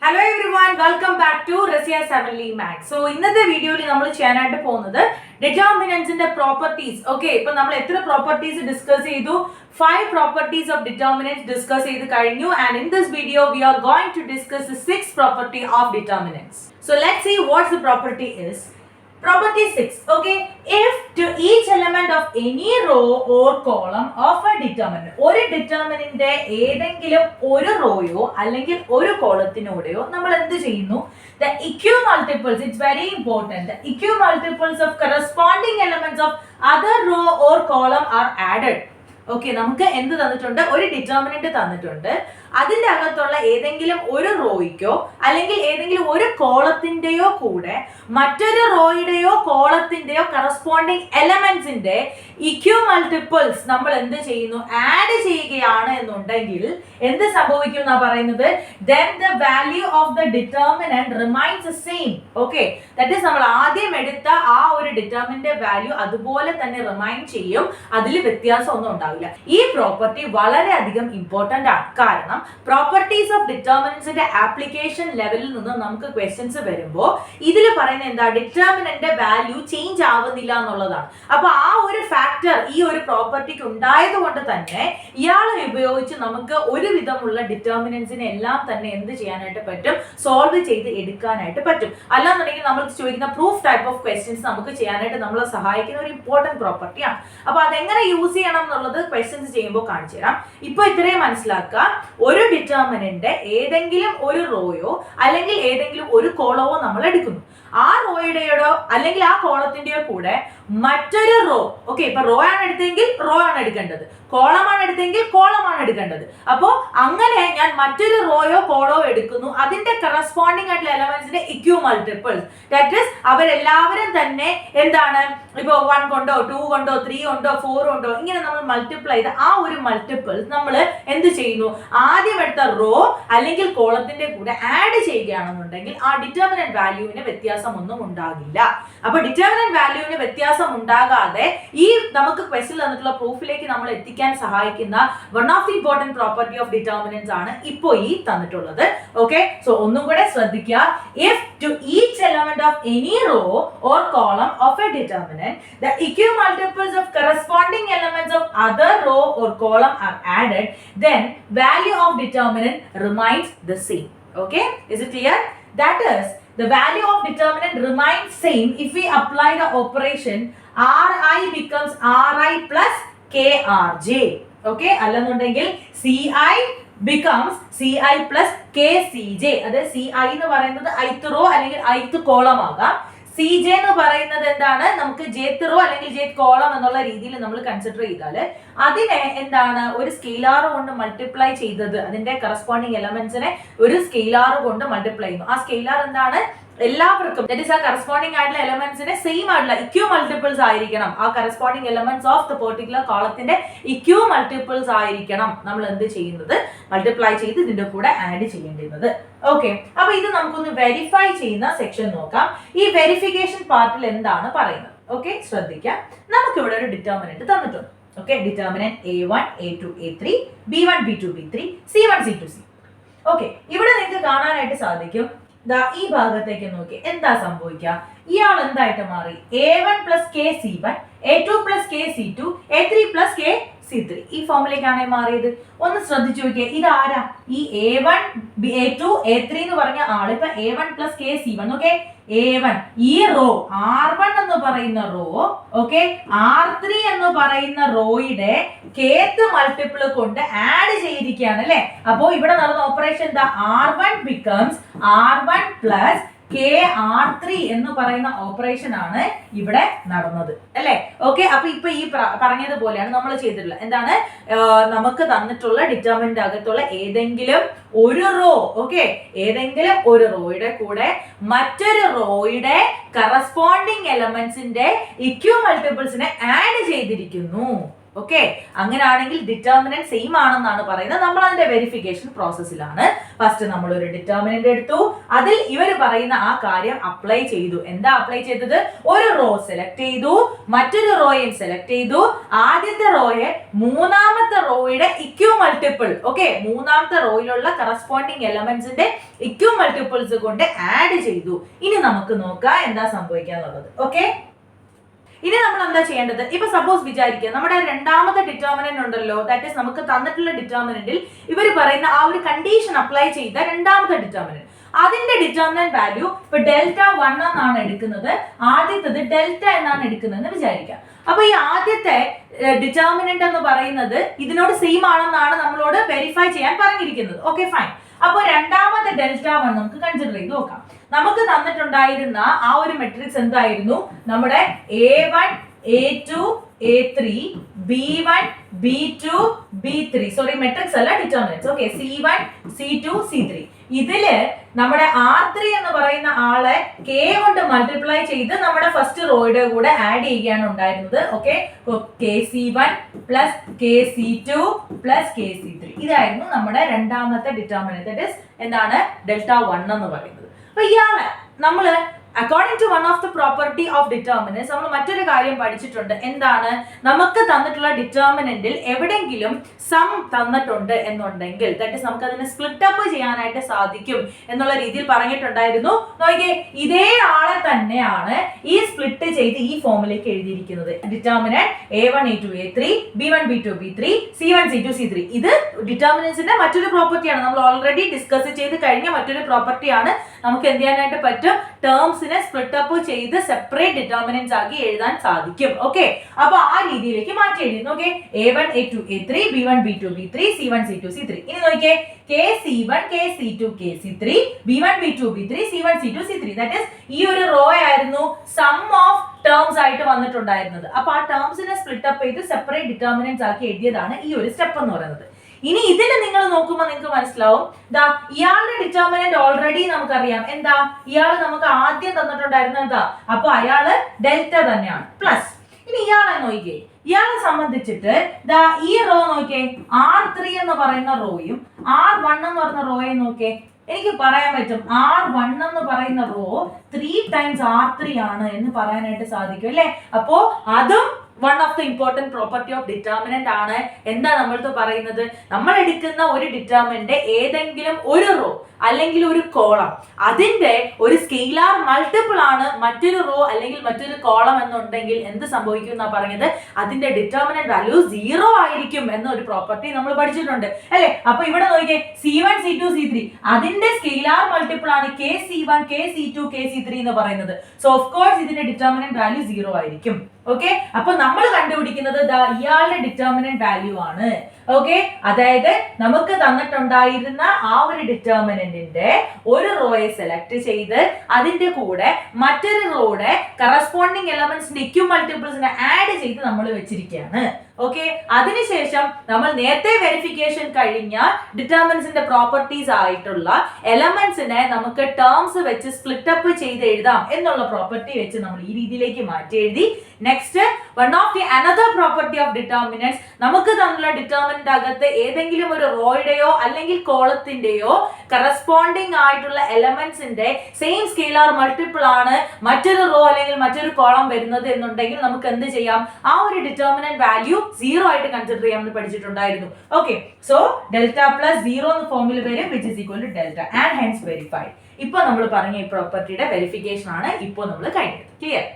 Hello everyone, welcome back to Rasia 7 Max. So ഇന്നത്തെ വീഡിയോയിൽ നമ്മൾ ചെയ്യാനായിട്ട് പോകുന്നത് ഡിറ്റർമിനന്റ്സിന്റെ പ്രോപ്പർട്ടീസ്. ഓക്കെ, ഇപ്പൊ നമ്മൾ എത്ര പ്രോപ്പർട്ടീസ് ഡിസ്കസ് ചെയ്തു? 5 properties of determinants discuss ചെയ്ത് കഴിഞ്ഞു. And in this video we are going to discuss the 6th property of determinants. So let's see what the property is. Property 6. Okay, if to each element of any row or column of a determinant, ഒരു ഡിറ്റർമിനന്റിന്റെ ഏതെങ്കിലും ഒരു റോയോ അല്ലെങ്കിൽ ഒരു കോളത്തിനോടെയോ നമ്മൾ എന്ത് ചെയ്യുന്നു? The equimultiples, it's very important, the equimultiples of corresponding elements of other row or column are added. Okay, നമുക്ക് എന്ത് തന്നിട്ടുണ്ട്? ഒരു ഡിറ്റർമിനന്റ് തന്നിട്ടുണ്ട്. അതിൻ്റെ അകത്തുള്ള ഏതെങ്കിലും ഒരു റോയ്ക്കോ അല്ലെങ്കിൽ ഏതെങ്കിലും ഒരു കോളത്തിൻ്റെയോ കൂടെ മറ്റൊരു റോയുടെയോ കോളത്തിൻ്റെയോ കറസ്പോണ്ടിങ് എലമെന്റ്സിന്റെ ഇക്വിമൾട്ടിപ്പിൾസ് നമ്മൾ എന്ത് ചെയ്യുന്നു? ആഡ് ചെയ്യുകയാണ് എന്നുണ്ടെങ്കിൽ എന്ത് സംഭവിക്കും എന്നാ പറയുന്നത്? Then the value of the determinant remains the same. Okay, that is നമ്മൾ ആദ്യം എടുത്ത ആ ഒരു ഡിറ്റർമിനന്റ് വാല്യൂ അതുപോലെ തന്നെ റിമൈൻ ചെയ്യും, അതിൽ വ്യത്യാസം ഒന്നും ഉണ്ടാവില്ല. ഈ പ്രോപ്പർട്ടി വളരെയധികം ഇമ്പോർട്ടന്റ് ആണ്. കാരണം പ്രോപ്പർട്ടീസ് ഓഫ് ഡിറ്റർമിനന്റ്സിന്റെ ആപ്ലിക്കേഷൻ ലെവലിൽ നിന്ന് നമുക്ക് ക്വസ്റ്റ്യൻസ് വരുമ്പോൾ ഇതിൽ പറയുന്നത് എന്താ? ഡിറ്റർമിനന്റ് വാല്യൂ ചേഞ്ച് ആവുന്നില്ല എന്നുള്ളതാണ്. അപ്പൊ ആ ഒരു ഫാക്ടർ ഈ ഒരു പ്രോപ്പർട്ടിക്ക് ഉണ്ടായത് കൊണ്ട് തന്നെ ഇയാളെ ഉപയോഗിച്ച് നമുക്ക് ഒരു വിധമുള്ള ഡിറ്റർമിനന്റ്സിനെ എല്ലാം തന്നെ എന്ത് ചെയ്യാനായിട്ട് പറ്റും? സോൾവ് ചെയ്ത് എടുക്കാനായിട്ട് പറ്റും. അല്ലാന്നുണ്ടെങ്കിൽ നമ്മൾ ചോദിക്കുന്ന പ്രൂഫ് ടൈപ്പ് ഓഫ് ക്വസ്റ്റ്യൻസ് നമുക്ക് ചെയ്യാനായിട്ട് നമ്മളെ സഹായിക്കുന്ന ഒരു ഇമ്പോർട്ടന്റ് പ്രോപ്പർട്ടിയാണ്. അപ്പൊ അതെങ്ങനെ യൂസ് ചെയ്യണം എന്നുള്ളത് ക്വസ്റ്റ്യൻസ് ചെയ്യുമ്പോൾ കാണിച്ചു തരാം. ഇപ്പൊ ഇത്രയും മനസ്സിലാക്കുക, ഒരു ഡിറ്റർമിനന്റ് ഏതെങ്കിലും ഒരു റോയോ അല്ലെങ്കിൽ ഏതെങ്കിലും ഒരു കോളമോ നമ്മൾ എടുക്കുന്നു. ആ റോയുടെയോ അല്ലെങ്കിൽ ആ കോളത്തിന്റെയോ കൂടെ മറ്റൊരു റോ, ഓക്കെ, ഇപ്പൊ റോ ആണ് എടുത്തെങ്കിൽ റോ ആണ് എടുക്കേണ്ടത്, കോളമാണ് എടുത്തെങ്കിൽ കോളമാണ് എടുക്കേണ്ടത്. അപ്പോൾ അങ്ങനെ ഞാൻ മറ്റൊരു റോയോ കോളോ എടുക്കുന്നു, അതിന്റെ കറസ്പോണ്ടിങ് ആയിട്ടുള്ള എലമെന്റ്സിന്റെ ഇക്വിമൾട്ടിപ്പിൾസ്, ദാറ്റ് ഈസ് അവരെല്ലാവരും തന്നെ എന്താണ്, ഇപ്പൊ 1 കൊണ്ടോ 2 കൊണ്ടോ 3 കൊണ്ടോ 4 കൊണ്ടോ ഇങ്ങനെ നമ്മൾ മൾട്ടിപ്ലൈ ചെയ്ത് ആ ഒരു മൾട്ടിപ്പിൾസ് നമ്മൾ എന്ത് ചെയ്യുന്നു? ആദ്യം എടുത്ത റോ അല്ലെങ്കിൽ കോളത്തിന്റെ കൂടെ ആഡ് ചെയ്യുകയാണെന്നുണ്ടെങ്കിൽ ആ ഡിറ്റർമിനന്റ് വാല്യൂവിന് വ്യത്യാസമൊന്നും ഉണ്ടാകില്ല. അപ്പൊ ഡിറ്റർമിനന്റ് വാല്യൂവിന് വ്യത്യാസം ഉണ്ടാകാതെ ഈ നമുക്ക് ക്വസ്റ്റ്യൻ തന്നിട്ടുള്ള പ്രൂഫിലേക്ക് നമ്മൾ എത്തിക്കാൻ സഹായിക്കുന്ന one of the important property of determinants ആണ് ഇപ്പോൾ ഈ തന്നിട്ടുള്ളത്. ഓക്കെ, സോ ഒന്നും കൂടെ ശ്രദ്ധിക്കുക. If to each element of any row or column of a determinant the equimultiples of corresponding elements of other row or column are added, then value of determinant remains the same. Okay, is it clear? That is, the value of determinant remains same if we apply the operation Ri becomes Ri plus Krj. Okay, അല്ലെന്നുണ്ടെങ്കിൽ Ci becomes Ci plus Kcj. അതായത് Ci എന്ന് പറയുന്നത് ith raw അല്ലെങ്കിൽ ith column ആകാം. Cj എന്ന് പറയുന്നത് എന്താണ്? നമുക്ക് jth റോ അല്ലെങ്കിൽ jth കോളം എന്നുള്ള രീതിയിൽ നമ്മൾ കൺസിഡർ ചെയ്താൽ അതിനെ എന്താണ്? ഒരു സ്കെയിലാർ കൊണ്ട് മൾട്ടിപ്ലൈ ചെയ്തത്, അതിന്റെ കറസ്പോണ്ടിങ് എലമെന്റ്സിനെ ഒരു സ്കെയിലാർ കൊണ്ട് മൾട്ടിപ്ലൈ ചെയ്യുന്നു. ആ സ്കെയിലാർ എന്താണ്? എല്ലാവർക്കും ദാറ്റ് ഈസ് ആ കറസ്പോണ്ടിങ് ആയിട്ടുള്ള എലമെന്റ്സിനെ സെയിം ആയിട്ടുള്ള ഇക്വിമൾട്ടിപ്പിൾസ് ആയിരിക്കണം. ആ corresponding elements of the particular കോളത്തിന്റെ ഇക്വിമൾട്ടിപ്പിൾസ് ആയിരിക്കണം നമ്മൾ എന്ത് ചെയ്യുന്നത്? മൾട്ടിപ്ലൈ ചെയ്ത് ഇതിന്റെ കൂടെ ആഡ് ചെയ്യേണ്ടത്. ഓക്കെ, അപ്പൊ ഇത് നമുക്കൊന്ന് വെരിഫൈ ചെയ്യുന്ന സെക്ഷൻ നോക്കാം. ഈ വെരിഫിക്കേഷൻ പാർട്ടിൽ എന്താണ് പറയുന്നത്? ഓക്കെ, ശ്രദ്ധിക്കാം. നമുക്കിവിടെ ഒരു ഡിറ്റർമിനന്റ് തന്നിട്ടുണ്ട്. Okay, determinant A1 A2 A3 B1 B2 B3 C1 C2 C. Okay, ഇവിടെ നിങ്ങൾക്ക് കാണാനായിട്ട് സാധിക്കും, ഈ ഭാഗത്തേക്ക് നോക്കി എന്താ സംഭവിക്കുക? ഇയാൾ എന്തായിട്ട് മാറി? A1 plus K C1 A2 plus K C2 A3 plus K C3 ഈ ഫോമിലേക്കാണ് മാറിയത്. ഒന്ന് ശ്രദ്ധിച്ചു നോക്കിയേ, ഇത് ആരാ? ഈ A1 A2 A3 എന്ന് പറഞ്ഞ ആള് ഇപ്പൊ A1 plus K C1. Okay, A1 ഈ റോ R1 എന്ന് പറയുന്ന റോ, ഓക്കെ, R3 എന്ന് പറയുന്ന റോയുടെ kth മൾട്ടിപ്പിൾ കൊണ്ട് ആഡ് ചെയ്തിരിക്കുകയാണ് അല്ലെ. അപ്പോ ഇവിടെ നടന്ന ഓപ്പറേഷൻ എന്താ? R1 becomes R1 plus KR3 എന്ന് പറയുന്ന ഓപ്പറേഷൻ ആണ് ഇവിടെ നടന്നത് അല്ലെ. ഓക്കെ, അപ്പൊ ഇപ്പൊ ഈ പറഞ്ഞതുപോലെയാണ് നമ്മൾ ചെയ്തിട്ടുള്ളത്. എന്താണ്? നമുക്ക് തന്നിട്ടുള്ള ഡിറ്റർമിനന്റ് അകത്തുള്ള ഏതെങ്കിലും ഒരു റോ, ഓക്കെ, ഏതെങ്കിലും ഒരു റോയുടെ കൂടെ മറ്റൊരു റോയുടെ കറസ്പോണ്ടിങ് എലമെന്റ്സിന്റെ ഇക്വിമൾട്ടിപ്പിൾസിനെ ആഡ് ചെയ്തിരിക്കുന്നു. ഓക്കെ, അങ്ങനെയാണെങ്കിൽ ഡിറ്റർമിനന്റ് സെയിം ആണെന്നാണ് പറയുന്നത്. നമ്മൾ അതിന്റെ വെരിഫിക്കേഷൻ പ്രോസസ്സിലാണ്. ഫസ്റ്റ് നമ്മൾ ഒരു ഡിറ്റർമിനന്റ് എടുത്തു, അതിൽ ഇവർ പറയുന്ന ആ കാര്യം അപ്ലൈ ചെയ്തു. എന്താ അപ്ലൈ ചെയ്തത്? ഒരു റോ സെലക്ട് ചെയ്തു, മറ്റൊരു റോയും സെലക്ട് ചെയ്തു. ആദ്യത്തെ റോയെ മൂന്നാമത്തെ റോയുടെ ഇക്യു മൾട്ടിപ്പിൾ, ഓക്കെ, മൂന്നാമത്തെ റോയിലുള്ള കറസ്പോണ്ടിങ് എലമെന്റ്സിന്റെ ഇക്യു മൾട്ടിപ്പിൾസ് കൊണ്ട് ആഡ് ചെയ്തു. ഇനി നമുക്ക് നോക്കാം എന്താ സംഭവിക്കാന്നുള്ളത്. ഓക്കെ, ഇനി നമ്മൾ എന്താ ചെയ്യേണ്ടത്? ഇപ്പൊ സപ്പോസ് വിചാരിക്കുക നമ്മുടെ രണ്ടാമത്തെ ഡിറ്റർമിനന്റ് ഉണ്ടല്ലോ, ദാറ്റ് ഈസ് നമുക്ക് തന്നിട്ടുള്ള ഡിറ്റർമിനന്റിൽ ഇവർ പറയുന്ന ആ ഒരു കണ്ടീഷൻ അപ്ലൈ ചെയ്ത രണ്ടാമത്തെ ഡിറ്റർമിനന്റ്, അതിന്റെ ഡിറ്റർമിനന്റ് വാല്യൂ ഇപ്പൊ ഡെൽറ്റ 1 എന്നാണ് എടുക്കുന്നത്, ആദ്യത്തത് ഡെൽറ്റ എന്നാണ് എടുക്കുന്നതെന്ന് വിചാരിക്കാം. അപ്പൊ ഈ ആദ്യത്തെ ഡിറ്റർമിനന്റ് എന്ന് പറയുന്നത് ഇതിനോട് സെയിം ആണെന്നാണ് നമ്മളോട് വെരിഫൈ ചെയ്യാൻ പറഞ്ഞിരിക്കുന്നത്. Okay fine. അപ്പൊ രണ്ടാമത്തെ ഡെൽറ്റ 1 നമുക്ക് കൺസിഡർ ചെയ്ത് നോക്കാം. നമുക്ക് തന്നിട്ടുണ്ടായിരുന്ന ആ ഒരു മെട്രിക്സ് എന്തായിരുന്നു? നമ്മുടെ A1 A2 A3 B1 B2 B3, sorry matrix അല്ല ഡിറ്റർമിനന്റ്സ്. Okay, C1 C2 C3. ഇതില് നമ്മുടെ R3 എന്ന് പറയുന്ന ആളെ K കൊണ്ട് മൾട്ടിപ്ലൈ ചെയ്ത് നമ്മുടെ ഫസ്റ്റ് റോയുടെ കൂടെ ആഡ് ചെയ്യുകയാണ് ഉണ്ടായിരുന്നത്. Okay, KC1 plus KC2 plus KC3 ഇതായിരുന്നു നമ്മുടെ രണ്ടാമത്തെ ഡിറ്റർമിനന്റ്. ദാറ്റ് ഈസ് എന്താണ്? ഡെൽറ്റ 1 എന്ന് പറയുന്നത്. അപ്പൊ ഇയാളെ നമ്മള് according to one of the property of determinants നമ്മൾ മറ്റൊരു കാര്യം പഠിച്ചിട്ടുണ്ട്. എന്താണ്? നമുക്ക് തന്നിട്ടുള്ള ഡിറ്റർമിനന്റിൽ എവിടെങ്കിലും സം തന്നിട്ടുണ്ട് എന്നുണ്ടെങ്കിൽ ദാറ്റ് ഈസ് നമുക്ക് അതിനെ സ്പ്ലിറ്റ് അപ്പ് ചെയ്യാനായിട്ട് സാധിക്കും എന്നുള്ള രീതിയിൽ പറഞ്ഞിട്ടുണ്ടായിരുന്നു. നോക്കിയേ, ഇതേ ആളെ തന്നെയാണ് ഈ സ്പ്ലിറ്റ് ചെയ്ത് ഈ ഫോമിലേക്ക് എഴുതിയിരിക്കുന്നത്. Determinant A1 A2 A3 B1 B2 B3 C1 C2 C3. ഇത് ഡിറ്റർമിനൻസിന്റെ മറ്റൊരു പ്രോപ്പർട്ടിയാണ്. നമ്മൾ ഓൾറെഡി ഡിസ്കസ് ചെയ്ത് കഴിഞ്ഞ മറ്റൊരു പ്രോപ്പർട്ടിയാണ്. നമുക്ക് എന്ത് ചെയ്യാനായിട്ട് പറ്റും? ടേംസിനെ സ്പ്ലിറ്റ് അപ്പ് ചെയ്ത് സെപ്പറേറ്റ് ഡിറ്റർമിനന്റ്സ് ആക്കി എഴുതാൻ സാധിക്കും. ഓക്കെ, അപ്പൊ ആ രീതിയിലേക്ക് മാറ്റി എഴുതി. നോക്കേ, A1 A2 A3 B1 B2 B3 C1 C2 C3. ഇനി നോക്കിയേ, KC1 KC2 KC3 B1 B2 B3 C1 C2 C3. That is ഈ ഒരു റോ ആയിരുന്നു സം ഓഫ് ടേംസ് ആയിട്ട് വന്നിട്ടുണ്ടായിരുന്നത്. അപ്പൊ ആ ടേംസിനെ സ്പ്ലിറ്റ് അപ്പ് ചെയ്ത് സെപ്പറേറ്റ് ഡിറ്റർമിനന്റ്സ് ആക്കി എഴുതിയതാണ് ഈ ഒരു സ്റ്റെപ്പ് എന്ന് പറയുന്നത്. ഇനി ഇതിൽ നിങ്ങൾ നോക്കുമ്പോൾ നിങ്ങൾക്ക് മനസ്സിലാവും, ദാ ഇയാളുടെ ഡിറ്റർമിനന്റ് ഓൾറെഡി നമുക്കറിയാം. എന്താ? ഇയാൾ നമുക്ക് ആദ്യം തന്നിട്ടുണ്ടായിരുന്നത് എന്താ? അപ്പൊ അയാള് ഡെൽറ്റ തന്നെയാണ്. പ്ലസ് ഇനി ഇയാളെ നോക്കിയേ, ഇയാളെ സംബന്ധിച്ചിട്ട് ദാ ഈ റോ നോക്കിയേ, R3 എന്ന് പറയുന്ന റോയും R1 എന്ന് പറയുന്ന റോയും നോക്കിയേ, എനിക്ക് പറയാൻ പറ്റും R1 എന്ന് പറയുന്ന റോ 3 ടൈംസ് R3 ആണ് എന്ന് പറയാനായിട്ട് സാധിക്കും അല്ലെ? അപ്പോ അതും one of the important property of determinant ആണ്. എന്താ നമ്മൾക്ക് പറയുന്നത്? നമ്മൾ എടുക്കുന്ന ഒരു ഡിറ്റർമിനന്റ് ഏതെങ്കിലും ഒരു റോ അല്ലെങ്കിൽ ഒരു കോളം, അതിന്റെ ഒരു സ്കെയിലാർ മൾട്ടിപ്പിൾ ആണ് മറ്റൊരു റോ അല്ലെങ്കിൽ മറ്റൊരു കോളം എന്നുണ്ടെങ്കിൽ എന്ത് സംഭവിക്കും എന്നാ പറഞ്ഞത്? അതിന്റെ ഡിറ്റർമിനന്റ് വാല്യൂ 0 ആയിരിക്കും എന്ന ഒരു പ്രോപ്പർട്ടി നമ്മൾ പഠിച്ചിട്ടുണ്ട് അല്ലെ? അപ്പൊ ഇവിടെ നോക്കിയേ, C1 C2 C3 അതിന്റെ സ്കെയിലാർ മൾട്ടിപ്പിൾ ആണ് KC1 KC2 KC3 എന്ന് പറയുന്നത്. സോ ഓഫ് കോഴ്സ് ഇതിന്റെ ഡിറ്റർമിനന്റ് വാല്യൂ 0 ആയിരിക്കും. ഓക്കെ, അപ്പൊ നമ്മൾ കണ്ടുപിടിക്കുന്നത് ഇയാളുടെ ഡിറ്റർമിനന്റ് വാല്യൂ ആണ്. ഓക്കെ, അതായത് നമുക്ക് തന്നിട്ടുണ്ടായിരുന്ന ആ ഒരു ഡിറ്റർമിനന്റിന്റെ ഒരു റോയെ സെലക്ട് ചെയ്ത് അതിന്റെ കൂടെ മറ്റൊരു റോയുടെ കറസ്പോണ്ടിങ് എലമെന്റ്സിന്റെ ഇക്യു മൾട്ടിപ്പിൾസിനെ ആഡ് ചെയ്ത് നമ്മൾ വെച്ചിരിക്കുകയാണ്. ഓക്കെ, അതിനുശേഷം നമ്മൾ നേരത്തെ വെരിഫിക്കേഷൻ കഴിഞ്ഞ ഡിറ്റർമിനൻസിന്റെ പ്രോപ്പർട്ടീസ് ആയിട്ടുള്ള എലമെന്റ്സിനെ നമുക്ക് ടേംസ് വെച്ച് സ്പ്ലിറ്റ് അപ്പ് ചെയ്ത് എഴുതാം എന്നുള്ള പ്രോപ്പർട്ടി വെച്ച് നമ്മൾ ഈ രീതിയിലേക്ക് മാറ്റി എഴുതി. Next, one of the another property of determinants, നമുക്ക് തന്നുള്ള ഡിറ്റർമിനന്റ് അകത്ത് ഏതെങ്കിലും ഒരു റോയുടെയോ അല്ലെങ്കിൽ കോളത്തിന്റെയോ കറസ്പോണ്ടിങ് ആയിട്ടുള്ള എലമെന്റ്സിന്റെ സെയിം സ്കെയിലാർ മൾട്ടിപ്പിൾ ആണ് മറ്റൊരു റോ അല്ലെങ്കിൽ മറ്റൊരു കോളം വരുന്നത് എന്നുണ്ടെങ്കിൽ നമുക്ക് എന്ത് ചെയ്യാം? ആ ഒരു ഡിറ്റർമിനന്റ് വാല്യൂ 0 ആയിട്ട് കൺസിഡർ ചെയ്യാമെന്ന് പഠിച്ചിട്ടുണ്ടായിരുന്നു. ഓക്കെ, സോ ഡെൽറ്റ പ്ലസ് 0 എന്ന ഫോമിൽ വരും, which is equal to delta and hence verified. ഇപ്പൊ നമ്മൾ പറഞ്ഞ ഈ പ്രോപ്പർട്ടിയുടെ വെരിഫിക്കേഷൻ ആണ് ഇപ്പോൾ നമ്മൾ കഴിഞ്ഞത്. Clear?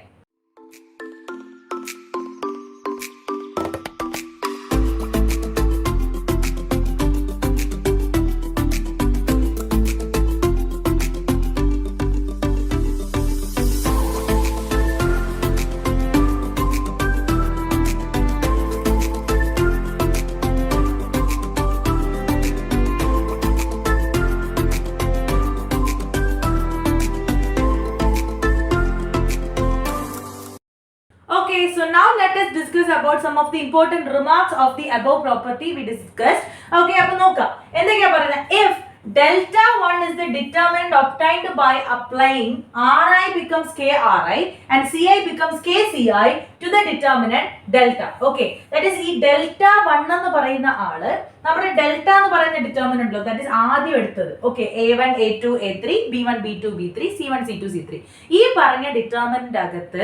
So now let us discuss about some of the important remarks of the above property we discussed. Okay, appo nokka endokya parayna, if delta 1 is the determinant obtained by applying Ri becomes KRi and Ci becomes KCi to the determinant delta. Okay, that is ഈ delta 1 എന്ന് പറയുന്ന ആള് നമ്മുടെ delta എന്ന് പറയുന്ന determinant ഉണ്ടല്ലോ, that is ആദ്യം എടുത്തത്. Okay, A1 A2 A3 B1 B2 B3 C1 C2 C3. ഈ പറഞ്ഞ ഡിറ്റർമിനന്റ് അകത്ത്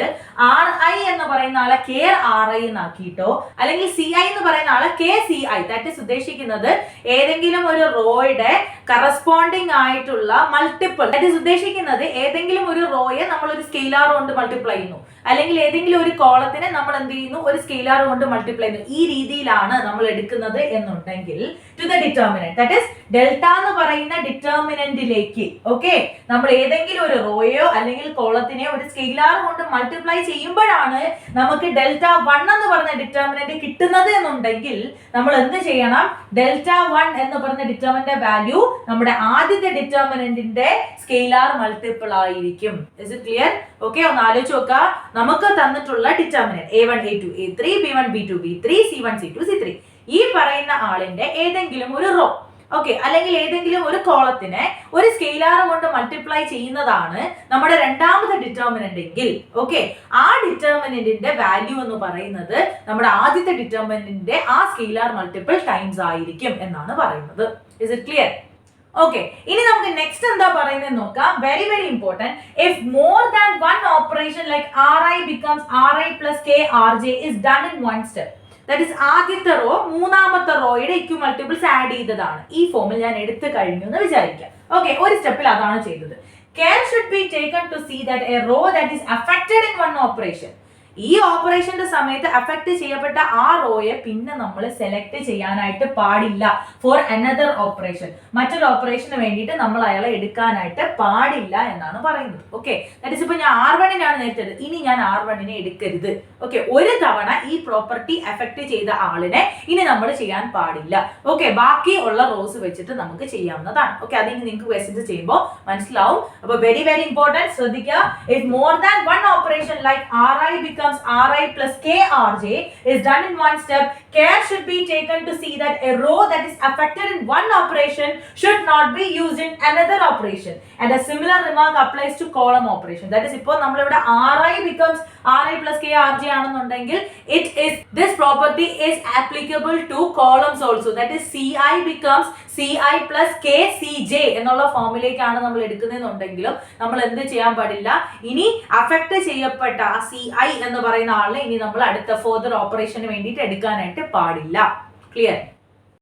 Ri എന്ന് പറയുന്ന ആളെ KRi എന്നാക്കിയിട്ടോ അല്ലെങ്കിൽ Ci എന്ന് പറയുന്ന ആളെ KCi, ദാറ്റ് ഈസ് ഉദ്ദേശിക്കുന്നത് ഏതെങ്കിലും ഒരു റോയുടെ കറസ്പോണ്ടിങ് ആയിട്ടുള്ള മൾട്ടിപ്പിൾ, ദാറ്റ് ഈസ് ഉദ്ദേശിക്കുന്നത് ഏതെങ്കിലും ഒരു റോയെ നമ്മൾ ഒരു സ്കെയിലാർ കൊണ്ട് മൾട്ടിപ്ലൈ ചെയ്യുന്നു, അല്ലെങ്കിൽ ഏതെങ്കിലും ഒരു കോളത്തിനെ നമ്മൾ എന്ത് ചെയ്യുന്നു, ഒരു സ്കെയിലാർ കൊണ്ട് മൾട്ടിപ്ലൈ ചെയ്യുന്നു. ഈ രീതിയിലാണ് നമ്മൾ എടുക്കുന്നത് എന്നുണ്ടെങ്കിൽ to the determinant, that is delta എന്ന് പറയുന്ന ഡിറ്റർമിനന്റിലേക്ക് ഓക്കെ നമ്മൾ ഏതെങ്കിലും ഒരു റോയോ അല്ലെങ്കിൽ കോളത്തിനെയോ ഒരു സ്കെയിലാർ കൊണ്ട് മൾട്ടിപ്ലൈ ചെയ്യുമ്പോഴാണ് നമുക്ക് ഡെൽറ്റ 1 എന്ന് പറഞ്ഞ ഡിറ്റർമിനന്റ് കിട്ടുന്നത് എന്നുണ്ടെങ്കിൽ നമ്മൾ എന്ത് ചെയ്യണം, ഡെൽറ്റ 1 എന്ന് പറഞ്ഞ ഡിറ്റർമിനന്റ് വാല്യൂ നമ്മുടെ ആദ്യത്തെ ഡിറ്റർമിനന്റിന്റെ സ്കെയിലാർ മൾട്ടിപ്പിൾ ആയിരിക്കും. Is it clear? ഓക്കെ, ഒന്ന് ആലോചിച്ച് നോക്കുക. നമുക്ക് തന്നിട്ടുള്ള determinant A1 A2 A3 B1 B2 B3 C1 C2 C3, ഈ പറയുന്ന ആളിന്റെ ഏതെങ്കിലും ഒരു റോ ഓക്കെ അല്ലെങ്കിൽ ഏതെങ്കിലും ഒരു കോളത്തിനെ ഒരു സ്കെയിലാർ കൊണ്ട് മൾട്ടിപ്ലൈ ചെയ്യുന്നതാണ് നമ്മുടെ രണ്ടാമത്തെ ഡിറ്റർമിനന്റ് എങ്കിൽ ഓക്കെ ആ ഡിറ്റർമിനന്റിന്റെ വാല്യൂ എന്ന് പറയുന്നത് നമ്മുടെ ആദ്യത്തെ ഡിറ്റർമിനന്റിന്റെ ആ സ്കെയിലാർ മൾട്ടിപ്പിൾ ടൈംസ് ആയിരിക്കും എന്നാണ് പറയുന്നത്. Is it clear? ഓക്കെ, ഇനി നമുക്ക് നെക്സ്റ്റ് എന്താ പറയുന്നത് നോക്കാം. Very very important. If more than one operation like Ri becomes Ri plus K Rj is done in one step, that is ആദ്യത്തെ റോ മൂന്നാമത്തെ റോയുടെ ഇക്വൽ മൾട്ടിപ്പിൾസ് ആഡ് ചെയ്തതാണ്. ഈ ഫോമിൽ ഞാൻ എടുത്തു കഴിഞ്ഞു എന്ന് വിചാരിക്കാം. ഓക്കെ, ഒരു സ്റ്റെപ്പിൽ അതാണ് ചെയ്തത്. Care should be taken to see that a row that is affected in one operation, ഈ ഓപ്പറേഷന്റെ സമയത്ത് അഫക്ട് ചെയ്യപ്പെട്ട ആ റോയെ പിന്നെ നമ്മൾ സെലക്ട് ചെയ്യാനായിട്ട് പാടില്ല ഫോർ അനദർ ഓപ്പറേഷൻ, മറ്റൊരു ഓപ്പറേഷന് വേണ്ടിയിട്ട് നമ്മൾ അയാളെ എടുക്കാനായിട്ട് പാടില്ല എന്നാണ് പറയുന്നത്. ഓക്കെ, ദാറ്റ് ഈസ് ഇപ്പൊ ഞാൻ R1-നാണ് നേരിട്ടത്, ഇനി ഞാൻ R1-നെ എടുക്കരുത്. ഓക്കെ, ഒരു തവണ ഈ പ്രോപ്പർട്ടി അഫക്ട് ചെയ്ത ആളിനെ ഇനി നമ്മൾ ചെയ്യാൻ പാടില്ല. ഓക്കെ, ബാക്കി ഉള്ള റോസ് വെച്ചിട്ട് നമുക്ക് ചെയ്യാവുന്നതാണ്. ഓക്കെ, അതിന് നിങ്ങൾക്ക് ക്വസ്റ്റ്യൻസ് ചെയ്യുമ്പോൾ മനസ്സിലാവും. അപ്പൊ വെരി വെരി ഇമ്പോർട്ടന്റ്, ശ്രദ്ധിക്കുക. If more than one operation like Ri becomes Ri plus K Rj is done in one step, care should be taken to see that a row that is affected in one operation should not be used in another operation, and a similar remark applies to column operation. That is, ഇപ്പോൾ നമ്മൾ ഇവിടെ Ri becomes Ri plus K Rj ആണെന്നുണ്ടെങ്കിൽ it is this property is applicable to columns also, that is Ci becomes Ci plus K Cj എന്നുള്ള ഫോമിലേക്കാണ് നമ്മൾ എടുക്കുന്നതെന്നുണ്ടെങ്കിലും നമ്മൾ എന്ത് ചെയ്യാൻ പാടില്ല, ഇനി അഫക്ട് ചെയ്യപ്പെട്ട Ci എന്ന് പറയുന്ന ആളിനെ ഇനി നമ്മൾ അടുത്ത ഫർദർ ഓപ്പറേഷന് വേണ്ടിയിട്ട് എടുക്കാനായിട്ട് പാടില്ല. ക്ലിയർ?